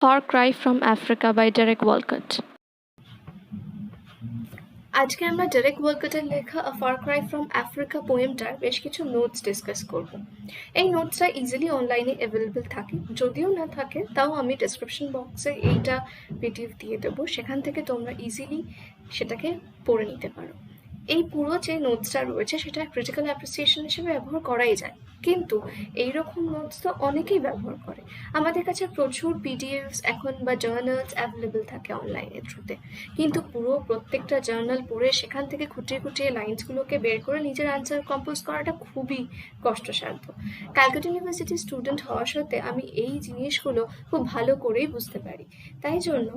Far Cry from Africa by Derek Walcott. আজকে আমরা Derek ওয়ালকটের লেখা a far cry from Africa পোয়েমটার বেশ কিছু নোটস ডিসকাস করব। এই নোটসটা ইজিলি অনলাইনে অ্যাভেলেবল থাকে, যদিও না থাকে তাও আমি ডেসক্রিপশন বক্সে এইটা পিডিএফ দিয়ে দেবো, সেখান থেকে তোমরা ইজিলি সেটাকে পড়ে নিতে পারো। এই পুরো যে নোটসটা রয়েছে সেটা ক্রিটিক্যাল অ্যাপ্রিসিয়েশন হিসেবে ব্যবহার করাই যায়, কিন্তু এইরকম নোটস তো অনেকেই ব্যবহার করে। আমাদের কাছে প্রচুর পিডিএফস এখন বা জার্নালস অ্যাভেলেবল থাকে অনলাইনের থ্রুতে, কিন্তু পুরো প্রত্যেকটা জার্নাল পড়ে সেখান থেকে খুঁটিয়ে খুঁটিয়ে লাইন্সগুলোকে বের করে নিজের আনসার কম্পোজ করাটা খুবই কষ্টসাধ্য। ক্যালকাটা ইউনিভার্সিটির স্টুডেন্ট হওয়া সত্ত্বে আমি এই জিনিসগুলো খুব ভালো করেই বুঝতে পারি। তাই জন্য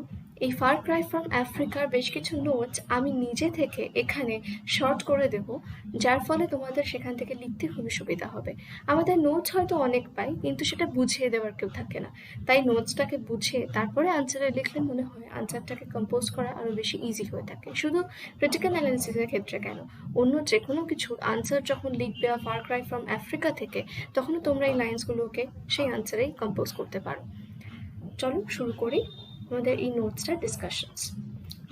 এই ফার ক্রাই ফ্রম আফ্রিকার বেশ কিছু নোটস আমি নিজে থেকে এখানে শর্ট করে দেব, যার ফলে তোমাদের সেখান থেকে লিখতে খুবই সুবিধা হবে। আমাদের নোটস হয়তো অনেক পাই, কিন্তু সেটা বুঝিয়ে দেওয়ার কেউ থাকে না, তাই নোটসটাকে বুঝে তারপরে আনসারে লিখলে মনে হয় আনসারটাকে কম্পোজ করা আরও বেশি ইজি হয়ে থাকে। শুধু ক্রিটিক্যাল অ্যানালিসিসের ক্ষেত্রে কেন, অন্য যে কোনো কিছুর আনসার যখন লিখবে ফার ক্রাই ফ্রম আফ্রিকা থেকে, তখনও তোমরা এই লাইন্সগুলোকে সেই আনসারেই কম্পোজ করতে পারো। চলো শুরু করি আমাদের এই নোটসটার discussions.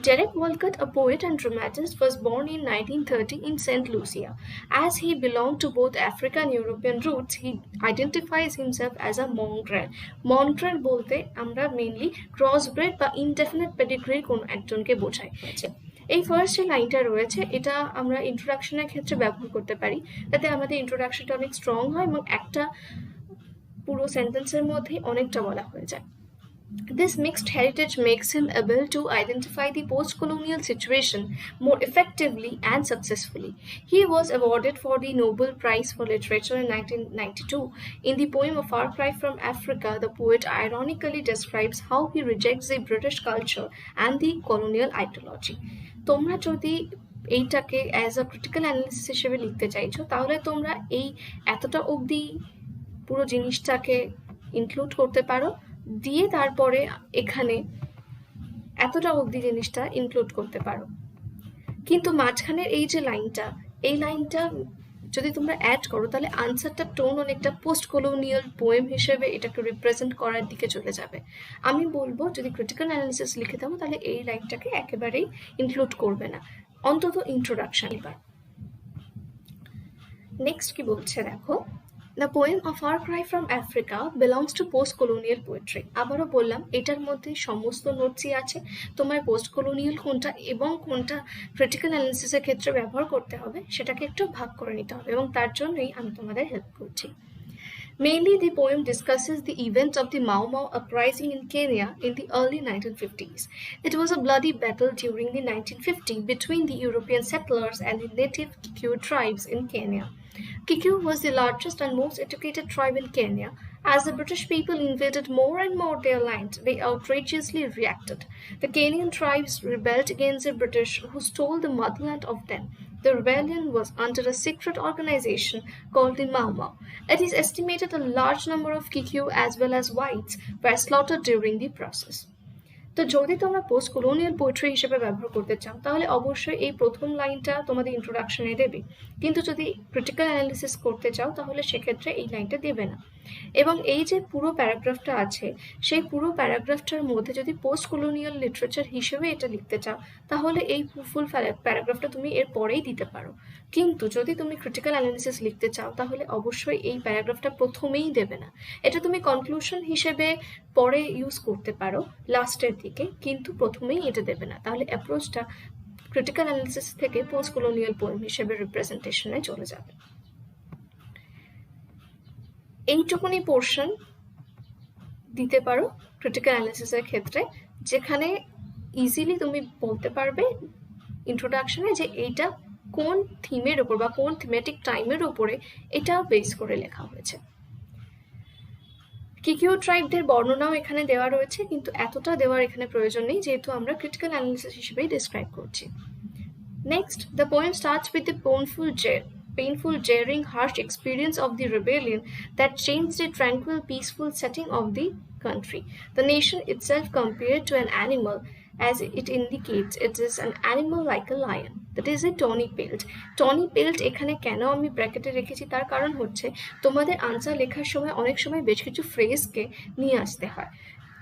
Derek Walcott, a poet and dramatist, was born in 1930 in St. Lucia. As he belonged to both African and European roots, he identifies himself as a mongrel. Mongrel বলতে আমরা মেইনলি ক্রসব্রেড বা ইনডেফিনিট পেডিগ্রির কোন একজনকে বোঝাই। এই first যে লাইনটা রয়েছে এটা আমরা ইন্ট্রোডাকশনের ক্ষেত্রে ব্যবহার করতে পারি, যাতে আমাদের ইন্ট্রোডাকশনটা অনেক স্ট্রং হয় এবং একটা পুরো সেন্টেন্সের মধ্যেই অনেকটা বলা হয়ে যায়। This mixed heritage makes him able to identify the post-colonial situation more effectively and successfully. He was awarded for the Nobel Prize for Literature in 1992. In the poem A Far Cry from Africa, the poet ironically describes how he rejects the British culture and the colonial ideology. তোমরা যদি এইটাকে as a critical analysis হিসেবে লিখতে চাইছো, তাহলে তোমরা এই এতটা অবধি পুরো জিনিসটাকে ইনক্লুড করতে পারো, দিয়ে তারপরে এখানে এতটা অবধি জিনিসটা ইনক্লুড করতে পারো। কিন্তু মাঝখানের এই যে লাইনটা, এই লাইনটা যদি তোমরা অ্যাড করো তাহলে আনসারটার টোন অনেকটা পোস্ট কলোনিয়াল পোয়েম হিসেবে এটাকে রিপ্রেজেন্ট করার দিকে চলে যাবে। আমি বলবো যদি ক্রিটিক্যাল অ্যানালিসিস লিখে দেবো তাহলে এই লাইনটাকে একেবারেই ইনক্লুড করবে না, অন্তত ইন্ট্রোডাকশন। এবার নেক্সট কি বলছে দেখো, The poem A Far Cry from Africa belongs to post-colonial poetry. আবারও বললাম এটার মধ্যে সমস্ত নোটসই আছে, তোমার পোস্ট কলোনিয়াল কোনটা এবং কোনটা ক্রিটিক্যাল অ্যানালিসিসের ক্ষেত্রে ব্যবহার করতে হবে সেটাকে একটু ভাগ করে নিতে হবে, এবং তার জন্যই আমি তোমাদের হেল্প করছি। Mainly, the poem discusses the events of the Mau Mau uprising in Kenya in the early 1950s. It was a bloody battle during the 1950s between the European settlers and the native Kikuyu tribes in Kenya. Kikuyu was the largest and most educated tribe in Kenya. As the British people invaded more and more their lands, they outrageously reacted. The Kenyan tribes rebelled against the British, who stole the motherland of them. The rebellion was under a secret organization called the Mau Mau. It is estimated a large number of Kikuyu as well as whites were slaughtered during the process. তো যদি তোমরা post colonial poetry হিসেবে ব্যবহার করতে চাও তাহলে অবশ্যই এই প্রথম লাইনটা তোমাদের ইন্ট্রোডাকশনে দেবে, কিন্তু যদি ক্রিটিক্যাল অ্যানালিসিস করতে চাও তাহলে সেক্ষেত্রে এই লাইনটা দেবে না। এবং এই যে পুরো প্যারাগ্রাফটা আছে সেই পুরো প্যারাগ্রাফটার মধ্যে যদি পোস্ট কলোনিয়াল লিটারেচার হিসেবে এটা লিখতে চাও তাহলে এই ফুল প্যারাগ্রাফটা তুমি এর পরেই দিতে পারো, কিন্তু যদি তুমি ক্রিটিক্যাল অ্যানালিসিস লিখতে চাও তাহলে অবশ্যই এই প্যারাগ্রাফটা প্রথমেই দেবে না। এটা তুমি কনক্লুশন হিসেবে পরে ইউজ করতে পারো লাস্টের দিকে, কিন্তু প্রথমেই এটা দেবে না, তাহলে অ্যাপ্রোচটা ক্রিটিক্যাল অ্যানালিসিস থেকে পোস্ট কলোনিয়াল পোয়েম হিসেবে রিপ্রেজেন্টেশনে চলে যাবে। এইটুকুনি পোর্শন দিতে পারো ক্রিটিক্যাল অ্যানালিসিসের ক্ষেত্রে, যেখানে ইজিলি তুমি বলতে পারবে ইন্ট্রোডাকশনে যে এইটা কোন থিমের ওপর বা কোন থিমেটিক টাইমের ওপরে এটা বেস করে লেখা হয়েছে। কিকিউ ট্রাইবদের বর্ণনাও এখানে দেওয়া রয়েছে, কিন্তু এতটা দেওয়ার এখানে প্রয়োজন নেই যেহেতু আমরা ক্রিটিক্যাল অ্যানালিসিস হিসেবেই ডিসক্রাইব করছি। Next, the poem starts with the painful, jarring, harsh experience of the rebellion that changed the tranquil, peaceful setting of the country. The nation itself compared to an animal, as it indicates it is an animal like a lion. That is a tawny pelt. Tawny pelt এখানে কেন আমি ব্র্যাকেটে রেখেছি তার কারণ হচ্ছে তোমাদের answer লেখার সময় অনেক সময় বেশ কিছু ফ্রেজকে নিয়ে আসতে হয়।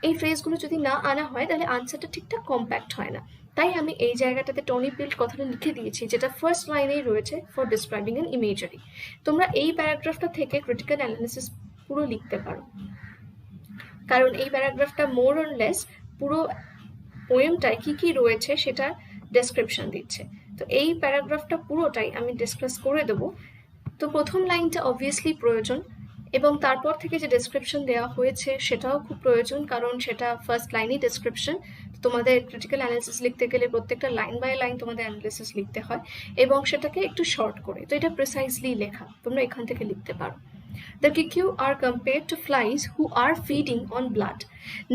এই ফ্রেজগুলো যদি না আনা হয় তাহলে আনসারটা ঠিকঠাক কম্প্যাক্ট হয় না। তাই আমি এই জায়গাটাতে টনি বিল্ড কথাটা লিখে দিয়েছি, যেটা ফার্স্ট লাইনেই রয়েছে, ফর ডিসক্রাইবিং অ্যান ইমেজারি। তোমরা এই প্যারাগ্রাফটা থেকে ক্রিটিক্যাল অ্যানালিসিস পুরো লিখতে পারো, কারণ এই প্যারাগ্রাফটা মোর অর লেস পুরো পোয়েমটায় কি কি রয়েছে সেটার ডেসক্রিপশন দিচ্ছে। তো এই প্যারাগ্রাফটা পুরোটাই আমি ডিসকাস করে দেবো। তো প্রথম লাইনটা অবভিয়াসলি প্রয়োজন, এবং তারপর থেকে যে ডেসক্রিপশন দেওয়া হয়েছে সেটাও খুব প্রয়োজন, কারণ সেটা ফার্স্ট লাইনই ডেসক্রিপশন। তোমাদের ক্রিটিক্যাল অ্যানালিসিস লিখতে গেলে প্রত্যেকটা লাইন বাই লাইন তোমাদের অ্যানালিসিস লিখতে হয়, এবং সেটাকে একটু শর্ট করে। তো এটা প্রিসাইজলি লেখা, তোমরা এখান থেকে লিখতে পারো। The Kikyu are compared to flies who are feeding on blood.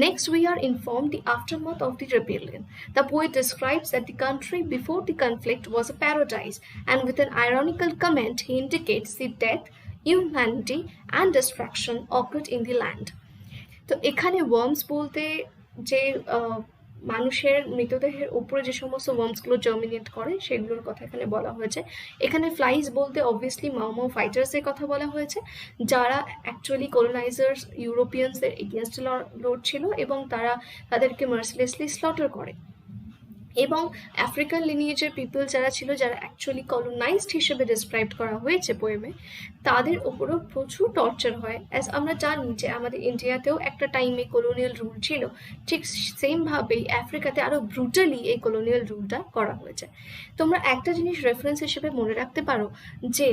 Next, we are informed the aftermath of the rebellion. The poet describes that the country before the conflict was a paradise, and with an ironical comment, he indicates the death, inhumanity, and destruction occurred in the land. তো এখানে worms বলতে যে মানুষের মৃতদেহের উপরে যে সমস্ত ওয়ার্মসগুলো germinate করে সেগুলোর কথা এখানে বলা হয়েছে। এখানে ফ্লাইজ বলতে অবভিয়াসলি মাও ফাইটার্সের কথা বলা হয়েছে, যারা অ্যাকচুয়ালি কলোনাইজার্স ইউরোপিয়ানসদের এগেনস্টে লড়ছিল এবং তারা তাদেরকে মার্সিলেসলি স্লটার করে। এবং আফ্রিকান লিনিয়েজের পিপল যারা ছিল, যারা অ্যাকচুয়ালি কলোনাইজড হিসেবে ডিসক্রাইব করা হয়েছে পোয়েমে, তাদের ওপরও প্রচুর টর্চার হয়। অ্যাজ আমরা জানি যে আমাদের ইন্ডিয়াতেও একটা টাইমে কলোনিয়াল রুল ছিল, ঠিক সেমভাবেই আফ্রিকাতে আরও ব্রুটালি এই কলোনিয়াল রুলটা করা হয়েছে। তোমরা একটা জিনিস রেফারেন্স হিসেবে মনে রাখতে পারো যে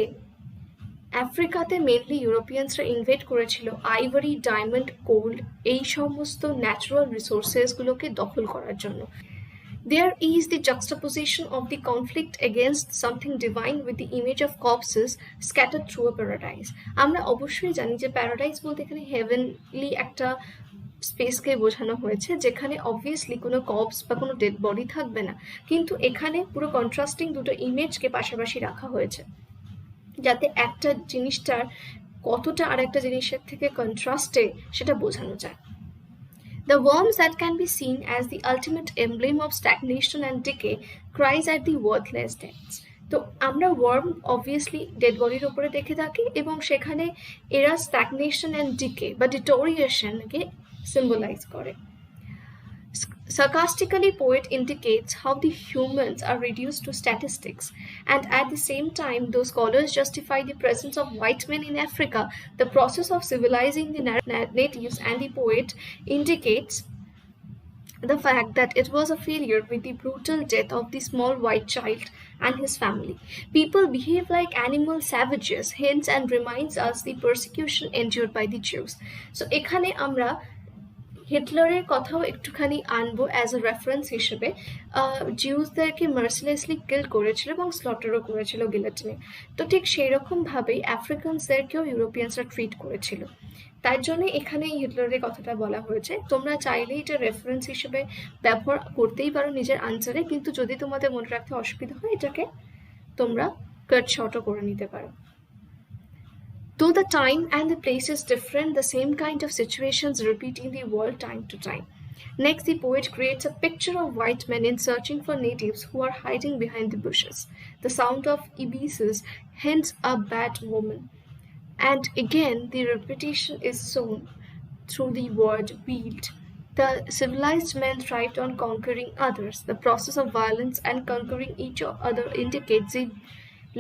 আফ্রিকাতে মেনলি ইউরোপিয়ানসরা ইনভেট করেছিল আইভরি, ডায়মন্ড, গোল্ড, এই সমস্ত ন্যাচারাল রিসোর্সেসগুলোকে দখল করার জন্য। There is the juxtaposition of the conflict against something divine with the image of corpses scattered through a paradise. আমরা অবশ্যই জানি যে প্যারাডাইস বলতে এখানে হেভেনলি একটা স্পেসকে বোঝানো হয়েছে, যেখানে অবভিয়াসলি কোনো কর্পস বা কোনো ডেড বডি থাকবে না, কিন্তু এখানে পুরো কন্ট্রাস্টিং দুটো ইমেজকে পাশাপাশি রাখা হয়েছে, যাতে একটা জিনিসটার কতটা আর একটা জিনিসের থেকে কন্ট্রাস্টে সেটা বোঝানো যায়। The worms that can be seen as the ultimate emblem of stagnation and decay cries at the worthless deaths. তো আমরা ওয়ার্ম অবভিয়াসলি ডেড বডির উপরে দেখে থাকি, এবং সেখানে এরা স্ট্যাগনেশন অ্যান্ড ডিকে বা ডিটোরিয়েশনকে সিম্বলাইজ করে। Sarcastically, poet indicates how the humans are reduced to statistics, and at the same time, those scholars justify the presence of white men in Africa. The process of civilizing the natives, and the poet indicates the fact that it was a failure with the brutal death of the small white child and his family. People behave like animal savages, hence and reminds us the persecution endured by the Jews. So এখানে আমরা হিটলারের কথাও একটুখানি আনবো as a reference হিসেবে। জিউসদেরকে mercilessly কিল করেছিল এবং স্লটারও করেছিল গিলেটিনে। তো ঠিক সেই রকমভাবেই আফ্রিকানসদেরকেও ইউরোপিয়ানসরা ট্রিট করেছিল, তার জন্য এখানে হিটলারের কথাটা বলা হয়েছে। তোমরা চাইলে এটা রেফারেন্স হিসেবে ব্যবহার করতেই পারো নিজের আনসারে, কিন্তু যদি তোমাদের মনে রাখতে অসুবিধা হয় এটাকে তোমরা কাট শর্টও করে নিতে পারো। Though the time and the place is different, the same kind of situations repeat in the world time to time. Next, the poet creates a picture of white men in searching for natives who are hiding behind the bushes. The sound of ibises hints a bad woman. And again, the repetition is sown through the word wield. The civilized men thrived on conquering others. The process of violence and conquering each other indicates the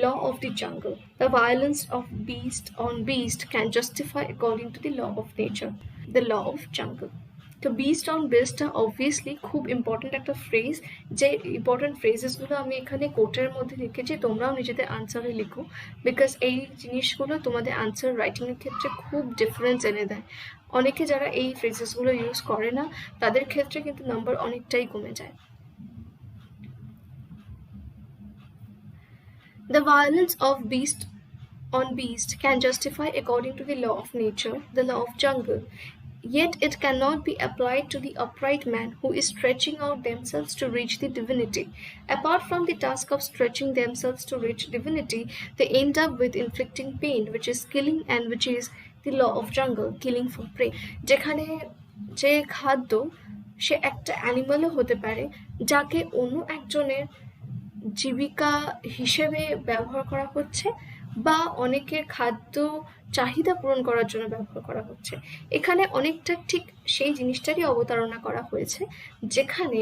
law of the jungle. The violence of beast on beast can justify according to the law of nature, the law of jungle. তো beast on beast obviously খুব important একটা phrase, যে important ফ্রেজেসগুলো আমি এখানে কোটের মধ্যে লিখেছি, তোমরাও নিজেদের আনসারে লিখো, বিকজ এই জিনিসগুলো তোমাদের আনসার রাইটিংয়ের ক্ষেত্রে খুব ডিফারেন্স এনে দেয়। অনেকে যারা এই ফ্রেজেসগুলো ইউজ করে না তাদের ক্ষেত্রে কিন্তু নাম্বার অনেকটাই কমে যায়। The violence of beast on beast can justify according to the law of nature, the law of jungle. Yet it cannot be applied to the upright man who is stretching out themselves to reach the divinity. Apart from the task of stretching themselves to reach divinity, they end up with inflicting pain, which is killing, and which is the law of jungle, killing for prey. যেখানে যে খাদ্য সে একটা অ্যানিমালও হতে পারে, যাকে অন্য একজনের জীবিকা হিসেবে ব্যবহার করা হচ্ছে, বা অনেকের খাদ্য চাহিদা পূরণ করার জন্য ব্যবহার করা হচ্ছে। এখানে অনেকটা ঠিক সেই জিনিসটারই অবতারণা করা হয়েছে, যেখানে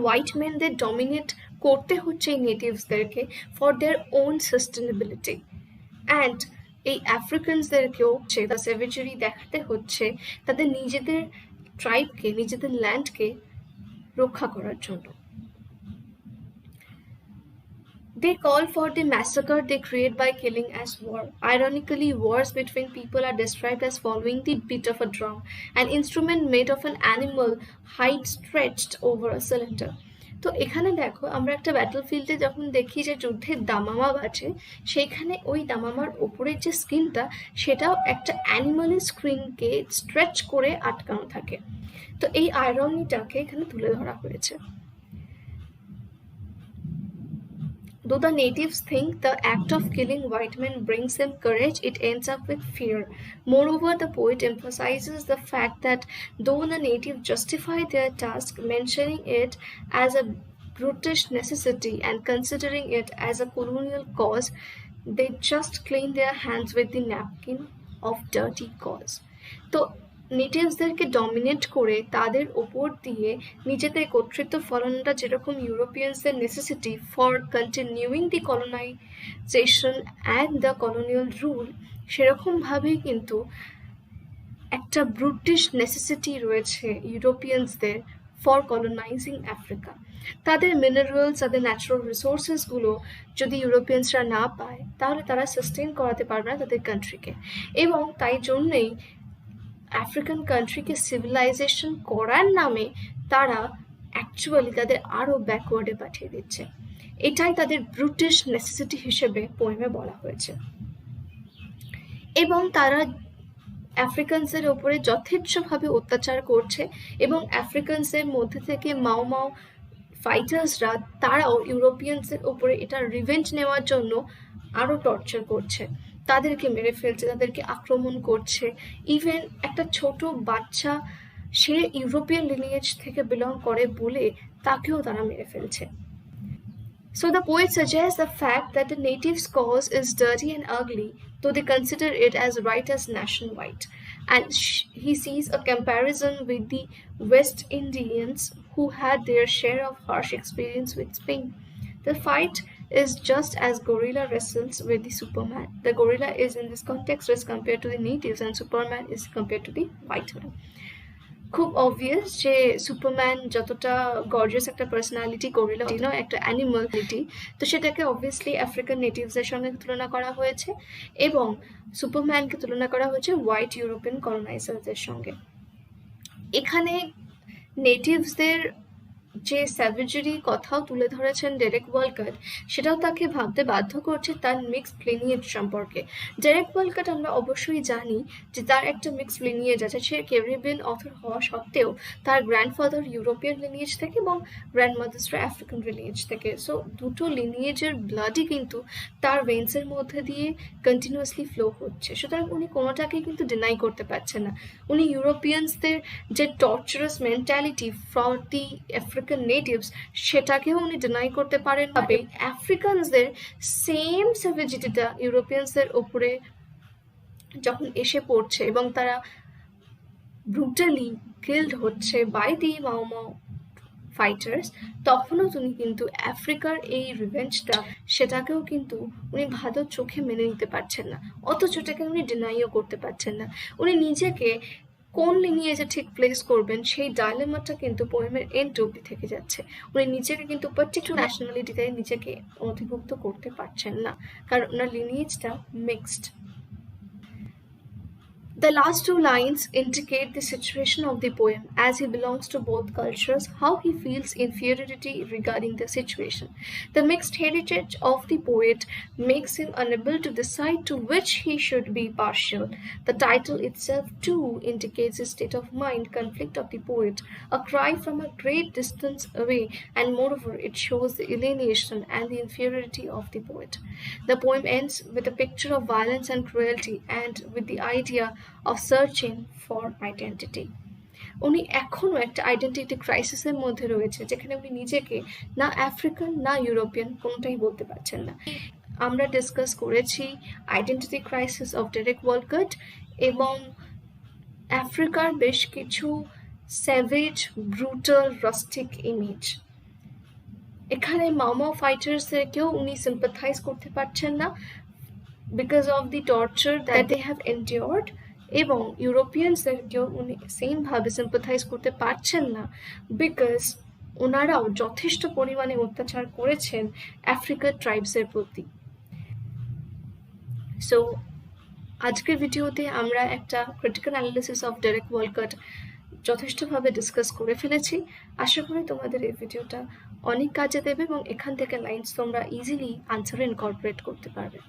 হোয়াইট ম্যানদের ডমিনেট করতে হচ্ছে এই নেটিভসদেরকে for their own sustainability, and এই আফ্রিকানসদেরকেও দ্য সেভেজারি দেখাতে হচ্ছে তাদের নিজেদের ট্রাইবকে, নিজেদের ল্যান্ডকে রক্ষা করার জন্য। They call for the massacre they create by killing as war. Ironically, wars between people are described as following the beat of a drum, an instrument made of an animal hide stretched over a cylinder. তো এখানে দেখো, আমরা একটা ব্যাটলফিল্ডে যখন দেখি যে যুদ্ধের দামামা বাজে, সেইখানে ওই দামামার ওপরের যে স্ক্রিনটা, সেটাও একটা অ্যানিমালের স্ক্রিনকে স্ট্রেচ করে আটকানো থাকে। তো এই আয়রনিটাকে এখানে তুলে ধরা হয়েছে। Though the natives think the act of killing white men brings them courage, it ends up with fear. Moreover, the poet emphasizes the fact that though the natives justify their task, mentioning it as a brutish necessity and considering it as a colonial cause, they just clean their hands with the napkin of dirty cause. তো নেটিভসদেরকে dominate করে তাদের ওপর দিয়ে নিজেদের কর্তৃত্ব ফলানোটা যেরকম ইউরোপিয়ানসদের necessity for continuing the colonization and the colonial rule, সেরকমভাবেই কিন্তু একটা ব্রুটিশ নেসেসিটি রয়েছে ইউরোপিয়ানসদের ফর কলোনাইজিং আফ্রিকা। তাদের মিনারেলস, তাদের ন্যাচারাল রিসোর্সেসগুলো যদি ইউরোপিয়ানসরা না পায়, তাহলে তারা সাস্টেইন করাতে পারবে না তাদের কান্ট্রিকে, এবং তাই জন্যেই আফ্রিকান কান্ট্রিকে সিভিলাইজেশন করার নামে তারা অ্যাকচুয়ালি তাদের আরও ব্যাকওয়ার্ডে পাঠিয়ে দিচ্ছে। এটাই তাদের ব্রুটিশ নেসেসিটি হিসেবে পোয়েমে বলা হয়েছে। এবং তারা আফ্রিকানসের ওপরে যথেচ্ছভাবে অত্যাচার করছে, এবং আফ্রিকানসের মধ্যে থেকে মাও মাও ফাইটার্সরা তারাও ইউরোপিয়ানসের ওপরে এটা রিভেঞ্জ নেওয়ার জন্য আরও টর্চার করছে, তাদেরকে মেরে ফেলছে, তাদেরকে আক্রমণ করছে। ইভেন একটা ছোট বাচ্চা, সে ইউরোপিয়ান লিনিয়েজ থেকে বিলং করে বলে তাকেও তারা মেরে ফেলছে। So the poet suggests the fact that the natives' cause is dirty and ugly, though they consider it as right as nationwide. And he sees a comparison with the West Indians who had their share of harsh experience with Spain. The fight is just as gorilla wrestles with the Superman. The gorilla is in this context is compared to the natives, and Superman is compared to the white man. খুব obvious যে Superman যতটা gorgeous একটা personality, gorilla নয়, একটা অ্যানিমালিটি, তো সেটাকে obviously African নেটিভসদের সঙ্গে তুলনা করা হয়েছে, এবং সুপারম্যানকে তুলনা করা হয়েছে হোয়াইট ইউরোপিয়ান কলোনাইজারদের সঙ্গে। এখানে নেটিভসদের যে স্যাভেজারি কথাও তুলে ধরেছেন ডেরেক ওয়ালকট, সেটাও তাকে ভাবতে বাধ্য করছে তার মিক্সড লিনিয়েজ সম্পর্কে। ডেরেক ওয়ালকট আমরা অবশ্যই জানি যে তার একটা মিক্সড লিনিয়েজ আছে, সে ক্যারিবিয়ান অথর হওয়া সত্ত্বেও তার গ্র্যান্ডফাদার ইউরোপিয়ান লিনিয়েজ থেকে এবং গ্র্যান্ডমাদার্সরা আফ্রিকান লিনিয়েজ থেকে। সো দুটো লিনিয়েজের ব্লাডই কিন্তু তার ভেন্সের মধ্যে দিয়ে কন্টিনিউয়াসলি ফ্লো হচ্ছে, সুতরাং উনি কোনোটাকেই কিন্তু ডিনাই করতে পারছেন না। উনি ইউরোপিয়ানসদের যে torturous mentality for the African natives, সেটাকেও উনি ডিনাই করতে পারেন। তবে আফ্রিকানসদের সেম সেভেজিটিটা ইউরোপিয়ানসদের ওপরে যখন এসে পড়ছে এবং তারা ব্রুটালি কিল্ড হচ্ছে বাই দি মাও মাও ফাইটার্স, তখনও তিনি কিন্তু আফ্রিকার এই রিভেঞ্জটা, সেটাকেও কিন্তু উনি ভালো চোখে মেনে নিতে পারছেন না, অথচ এটাকে উনি ডিনাইও করতে পারছেন না। উনি নিজেকে কোন লিনিয়েজে ঠিক প্লেস করবেন সেই ডাইলেমাটা কিন্তু পোয়েমের এন্ড অবধি থেকে যাচ্ছে। উনি নিজেকে কিন্তু পার্টিকুলার ন্যাশনালিটিতে নিজেকে অধিভুক্ত করতে পারছেন না, কারণ ওনার লিনিয়েজটা mixed. The last two lines indicate the situation of the poem. As he belongs to both cultures, how he feels inferiority regarding the situation. The mixed heritage of the poet makes him unable to decide to which he should be partial. The title itself too indicates a state of mind conflict of the poet, a cry from a great distance away, and moreover it shows the alienation and the inferiority of the poet. The poem ends with a picture of violence and cruelty, and with the idea of searching for identity. উনি এখনো একটা identity ক্রাইসিসের মধ্যে রয়েছে, যেখানে উনি নিজেকে না African না ইউরোপিয়ান কোনোটাই বলতে পারছেন না। আমরা ডিসকাস করেছি identity crisis of Derek Walcott এবং আফ্রিকার বেশ কিছু স্যাভেজ ব্রুটাল রাস্টিক ইমেজ। এখানে মাও ফাইটার্সদেরকেও উনি সিম্পাথাইজ করতে পারছেন না because of the torture that they have endured, এবং ইউরোপিয়ানসদেরকেও উনি সেমভাবে সিম্পাথাইজ করতে পারছেন না বিকজ ওনারাও যথেষ্ট পরিমাণে অত্যাচার করেছেন আফ্রিকার ট্রাইবসের প্রতি। সো আজকের ভিডিওতে আমরা একটা critical analysis of Derek Walcott যথেষ্টভাবে ডিসকাস করে ফেলেছি। আশা করি তোমাদের এই ভিডিওটা অনেক কাজে দেবে এবং এখান থেকে লাইনস তোমরা ইজিলি আনসারে ইনকর্পোরেট করতে পারবে।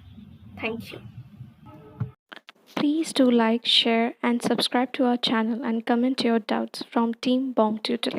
Thank you. Please do like, share, and subscribe to our channel and comment your doubts from Team Bong Tutelage.